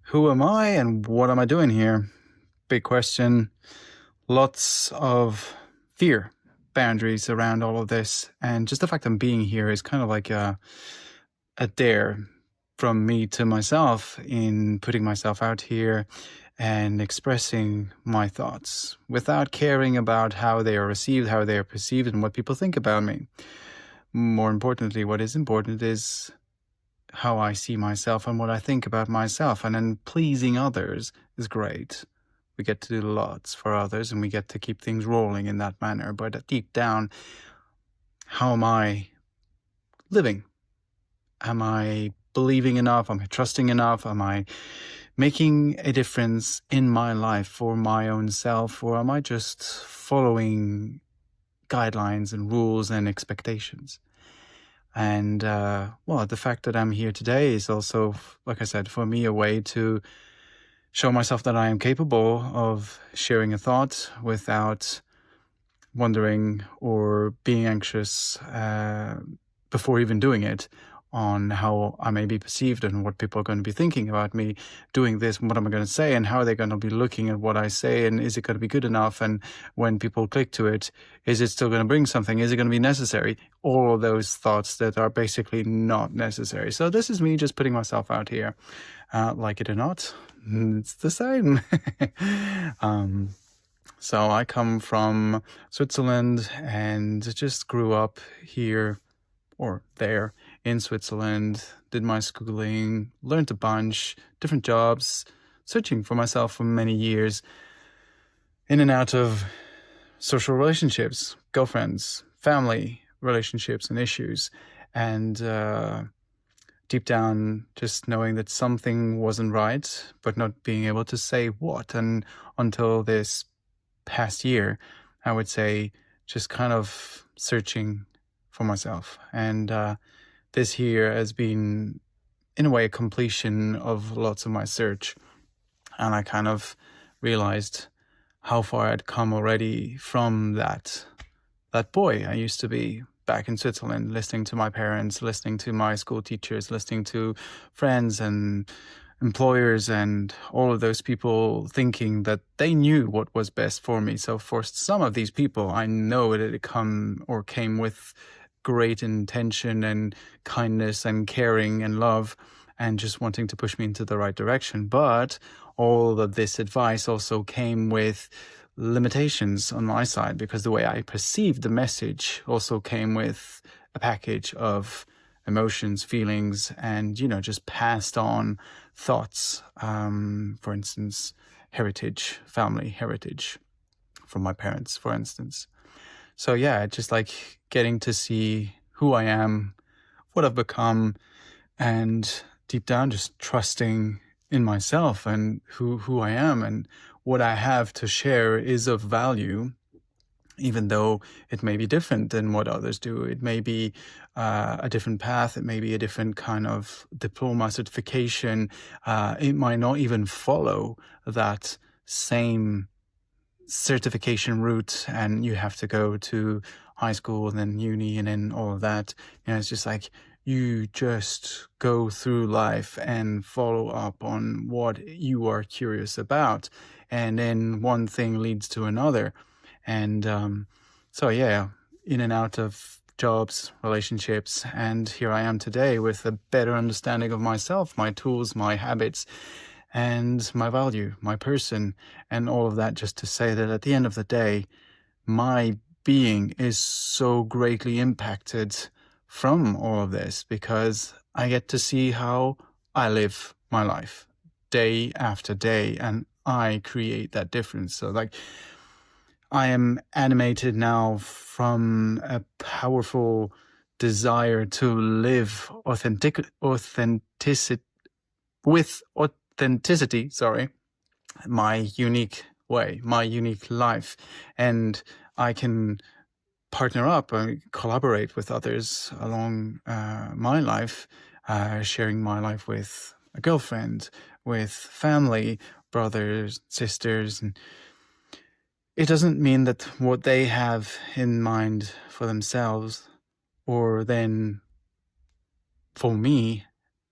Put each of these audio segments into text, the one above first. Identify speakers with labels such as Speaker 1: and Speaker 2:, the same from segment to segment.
Speaker 1: Who am I and what am I doing here? Big question. Lots of fear, boundaries around all of this. And just the fact I'm being here is kind of like a dare from me to myself in putting myself out here and expressing my thoughts without caring about how they are received, how they are perceived, and what people think about me. More importantly, what is important is how I see myself and what I think about myself. And then pleasing others is great. We get to do lots for others and we get to keep things rolling in that manner. But deep down, how am I living? Am I believing enough? Am I trusting enough? Am I making a difference in my life for my own self? Or am I just following guidelines and rules and expectations? And, the fact that I'm here today is also, like I said, for me, a way to show myself that I am capable of sharing a thought without wondering or being anxious before even doing it on how I may be perceived and what people are going to be thinking about me doing this, and what am I going to say, and how are they going to be looking at what I say, and is it going to be good enough, and when people click to it, is it still going to bring something, is it going to be necessary? All of those thoughts that are basically not necessary. So this is me just putting myself out here. Like it or not, it's the same. So I come from Switzerland and just grew up here or there in Switzerland, did my schooling, learned a bunch, different jobs, searching for myself for many years, in and out of social relationships, girlfriends, family relationships and issues, and deep down just knowing that something wasn't right, but not being able to say what. And until this past year, I would say just kind of searching for myself. And this year has been, in a way, a completion of lots of my search. And I kind of realized how far I'd come already from that boy I used to be back in Switzerland, listening to my parents, listening to my school teachers, listening to friends and employers and all of those people, thinking that they knew what was best for me. So for some of these people, I know that it came with great intention and kindness and caring and love and just wanting to push me into the right direction. But all of this advice also came with limitations on my side, because the way I perceived the message also came with a package of emotions, feelings, and, just passed on thoughts. For instance, family heritage from my parents, for instance. So yeah, just like getting to see who I am, what I've become, and deep down just trusting in myself and who I am and what I have to share is of value, even though it may be different than what others do. It may be a different path. It may be a different kind of diploma certification. It might not even follow that same certification route, and you have to go to high school and then uni and then all of that. It's just like you just go through life and follow up on what you are curious about, and then one thing leads to another. And so yeah, in and out of jobs, relationships, and here I am today with a better understanding of myself, my tools, my habits, and my value, my person, and all of that, just to say that at the end of the day, my being is so greatly impacted from all of this, because I get to see how I live my life day after day, and I create that difference. So like, I am animated now from a powerful desire to live authenticity, my unique way, my unique life. And I can partner up and collaborate with others along my life, sharing my life with a girlfriend, with family, brothers, sisters. And it doesn't mean that what they have in mind for themselves or then for me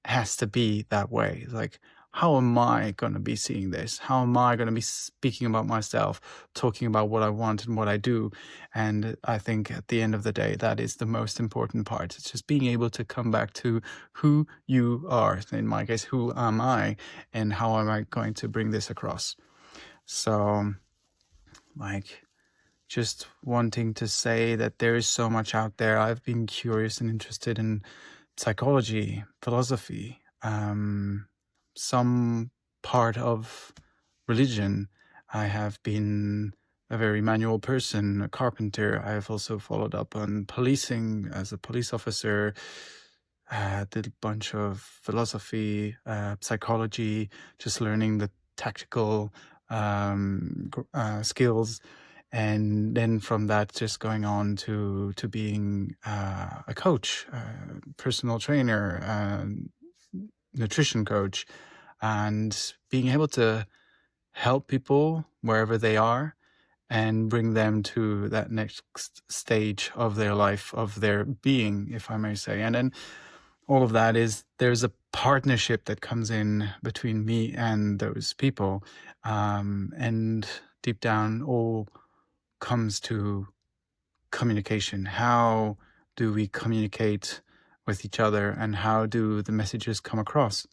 Speaker 1: has to be that way. Like, how am I going to be seeing this? How am I going to be speaking about myself, talking about what I want and what I do? And I think at the end of the day, that is the most important part. It's just being able to come back to who you are. In my case, who am I, and how am I going to bring this across? So, like, just wanting to say that there is so much out there. I've been curious and interested in psychology, philosophy, some part of religion. I have been a very manual person, a carpenter. I have also followed up on policing as a police officer. Did a bunch of philosophy, psychology, just learning the tactical skills. And then from that, just going on to being a coach, personal trainer, nutrition coach, and being able to help people wherever they are and bring them to that next stage of their life, of their being, if I may say. And then all of that is, there's a partnership that comes in between me and those people. And deep down, all comes to communication. How do we communicate with each other, and how do the messages come across?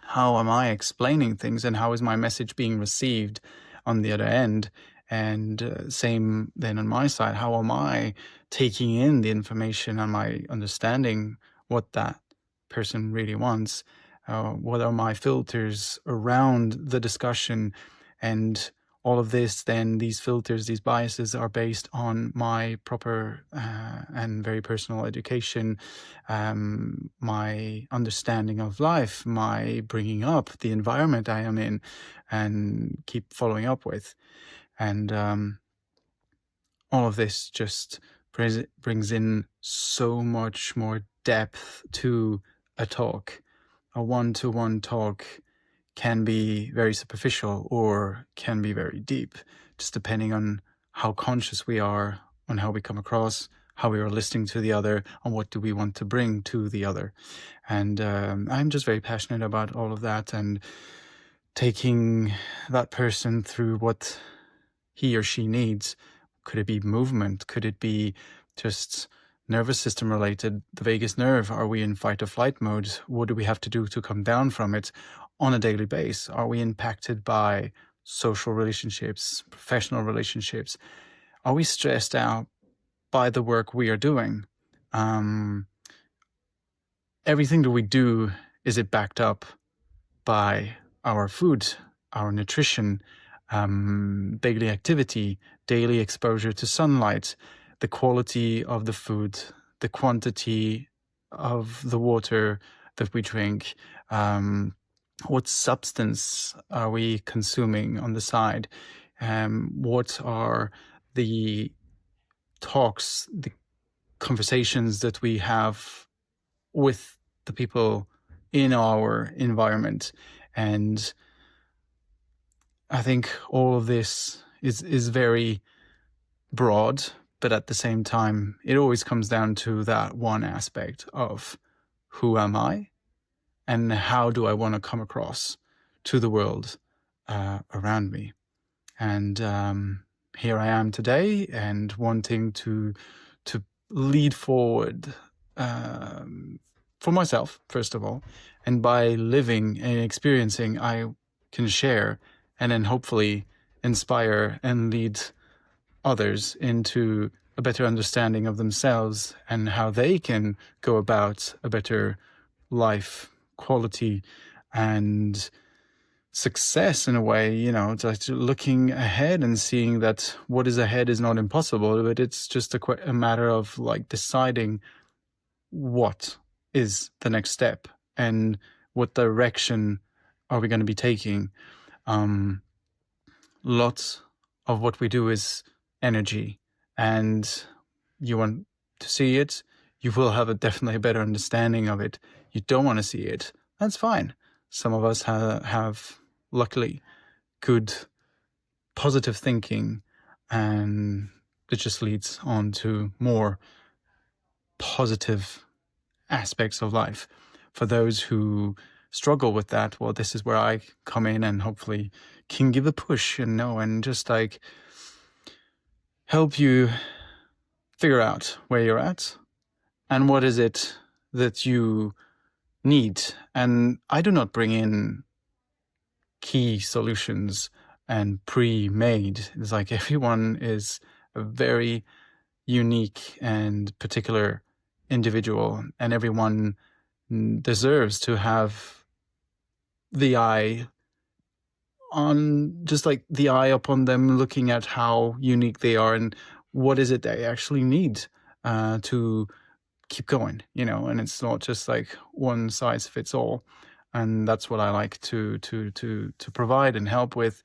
Speaker 1: How am I explaining things, and how is my message being received on the other end? And same then on my side, how am I taking in the information? Am I understanding what that person really wants? What are my filters around the discussion? And all of this, then these filters, these biases are based on my proper and very personal education, my understanding of life, my bringing up, the environment I am in, and keep following up with. And all of this just brings in so much more depth to a talk. A one-to-one talk can be very superficial or can be very deep, just depending on how conscious we are, on how we come across, how we are listening to the other, and what do we want to bring to the other. And I'm just very passionate about all of that, and taking that person through what he or she needs. Could it be movement? Could it be just nervous system related? The vagus nerve, are we in fight or flight mode? What do we have to do to come down from it on a daily basis? Are we impacted by social relationships, professional relationships? Are we stressed out by the work we are doing? Everything that we do, is it backed up by our food, our nutrition, daily activity, daily exposure to sunlight, the quality of the food, the quantity of the water that we drink, what substance are we consuming on the side, what are the talks, the conversations that we have with the people in our environment. And I think all of this is very broad, but at the same time, it always comes down to that one aspect of who am I and how do I want to come across to the world around me. And here I am today, and wanting to lead forward for myself, first of all, and by living and experiencing, I can share and then hopefully inspire and lead others into a better understanding of themselves and how they can go about a better life quality and success in a way, just looking ahead and seeing that what is ahead is not impossible, but it's just a matter of like deciding what is the next step and what direction are we going to be taking. Lots of what we do is energy, and you want to see it, you will have definitely a better understanding of it. You don't want to see it, that's fine. Some of us have luckily good positive thinking, and it just leads on to more positive aspects of life. For those who struggle with that, well, this is where I come in and hopefully can give a push and just like help you figure out where you're at and what is it that you need. And I do not bring in key solutions and pre-made. It's like everyone is a very unique and particular individual, and everyone deserves to have the eye the eye upon them, looking at how unique they are and what is it they actually need to keep going, and it's not just like one size fits all. And that's what I like to provide and help with,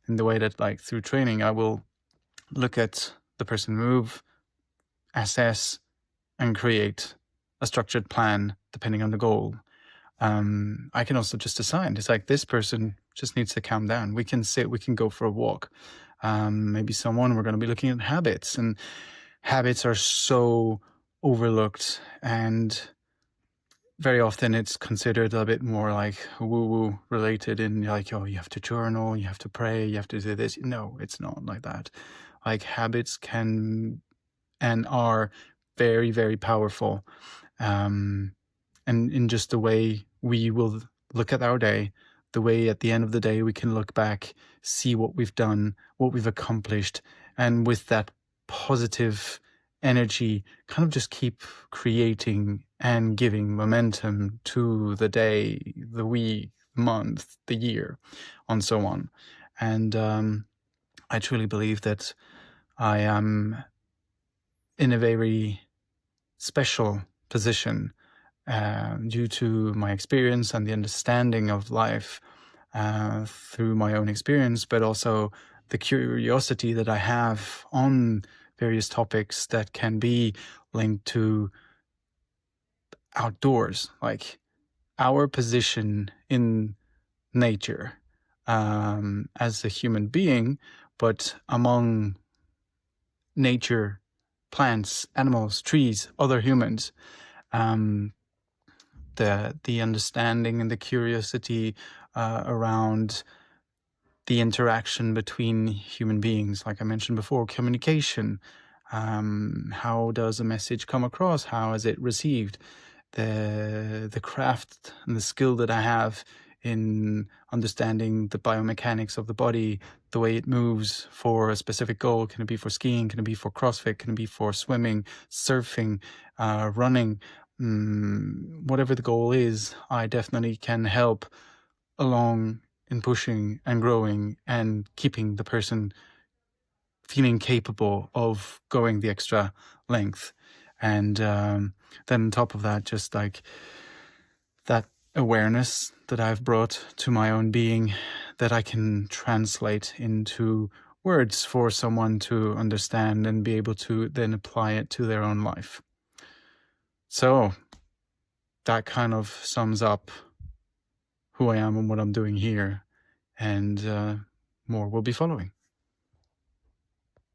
Speaker 1: in the way that, like, through training, I will look at the person move, assess, and create a structured plan depending on the goal. I can also just assign, it's like, this person just needs to calm down. We can sit, we can go for a walk. Maybe someone, we're going to be looking at habits, and habits are so overlooked, and very often it's considered a bit more like woo-woo related, in like, oh, you have to journal, you have to pray, you have to do this. No, it's not like that. Like, habits can and are very, very powerful. And in just the way we will look at our day, the way at the end of the day we can look back, see what we've done, what we've accomplished, and with that positive energy, kind of just keep creating and giving momentum to the day, the week, month, the year, and so on. And I truly believe that I am in a very special position due to my experience and the understanding of life through my own experience, but also the curiosity that I have on various topics that can be linked to outdoors, like our position in nature as a human being, but among nature, plants, animals, trees, other humans. The understanding and the curiosity around the interaction between human beings, like I mentioned before, communication. How does a message come across? How is it received? The craft and the skill that I have in understanding the biomechanics of the body, the way it moves for a specific goal. Can it be for skiing? Can it be for CrossFit? Can it be for swimming, surfing, running? Whatever the goal is, I definitely can help along in pushing and growing and keeping the person feeling capable of going the extra length. And then on top of that, just like that awareness that I've brought to my own being, that I can translate into words for someone to understand and be able to then apply it to their own life. So that kind of sums up who I am and what I'm doing here, and more will be following.